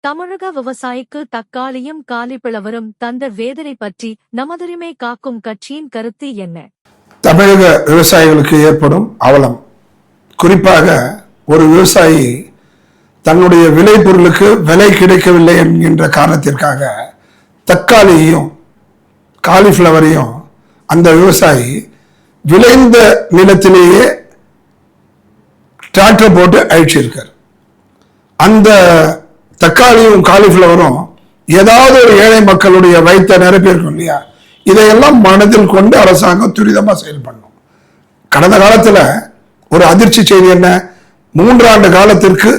தமிழக விவசாயிக்கு தக்காளியும் காலிஃபிளவரும் தந்த வேதனை பற்றி நமதுரிமை காக்கும் கட்சியின் கருத்து என்ன? தமிழக விவசாயிகளுக்கு ஏற்படும் அவலம், குறிப்பாக ஒரு விவசாயி தன்னுடைய விளைபொருளுக்கு விலை கிடைக்கவில்லை என்கின்ற காரணத்திற்காக தக்காளியையும் காலிஃபிளவரையும் அந்த விவசாயி விளைந்த நிலத்திலேயே டிராக்டர் போட்டு அழிச்சிருக்கார். அந்த தக்காளியும் காலிஃபிளவரும் ஏதாவது ஒரு ஏழை மக்களுடைய வயிற்றை நிரப்பியிருக்கும் இல்லையா, இதையெல்லாம் மனதில் கொண்டு அரசாங்கம் துரிதமாக செயல்படணும். கடந்த காலத்தில் ஒரு அதிர்ச்சி செய்தி என்ன, 3 ஆண்டு காலத்திற்கு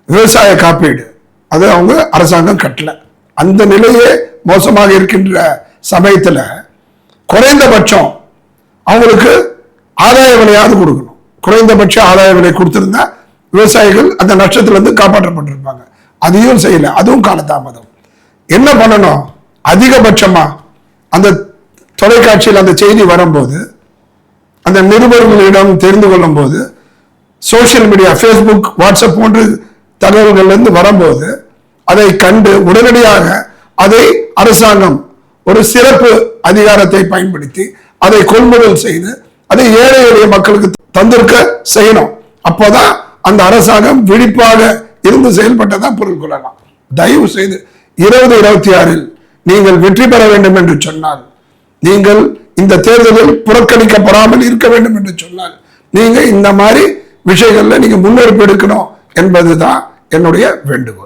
விவசாய காப்பீடு அது அவங்க அரசாங்கம் கட்டல. அந்த நிலையே மோசமாக இருக்கின்ற சமயத்தில் குறைந்தபட்சம் அவங்களுக்கு ஆதாய விலையாவது கொடுக்கணும். குறைந்தபட்ச ஆதாய விலை கொடுத்திருந்தா விவசாயிகள் அந்த நஷ்டத்திலிருந்து காப்பாற்றப்பட்டிருப்பாங்க. அதையும் செய்யல, அதுவும் காலதாமதம். என்ன பண்ணணும், அதிகபட்சமா அந்த தொலைக்காட்சியில் அந்த செய்தி வரும்போது, அந்த நிருபர்களிடம் தெரிந்து கொள்ளும் போது, சோசியல் மீடியா ஃபேஸ்புக் வாட்ஸ்அப் போன்ற தகவல்கள் இருந்து வரும்போது அதை கண்டு உடனடியாக அதை அரசாங்கம் ஒரு சிறப்பு அதிகாரத்தை பயன்படுத்தி அதை கொள்முதல் செய்து அதை ஏழை எளிய மக்களுக்கு தந்திருக்க செய்யணும். அப்போதான் அந்த அரசாங்கம் விழிப்பாக இருந்து செயல்பட்டதா பொருள் கொள்ளலாம். தயவு செய்து 2026 நீங்கள் வெற்றி பெற வேண்டும் என்று சொன்னால், நீங்கள் இந்த தேர்தலில் புறக்கணிக்கப்படாமல் இருக்க வேண்டும் என்று சொன்னால், நீங்க இந்த மாதிரி விஷயங்கள்ல நீங்க முன்னெடுப்பு எடுக்கணும் என்பதுதான் என்னுடைய வேண்டுகோள்.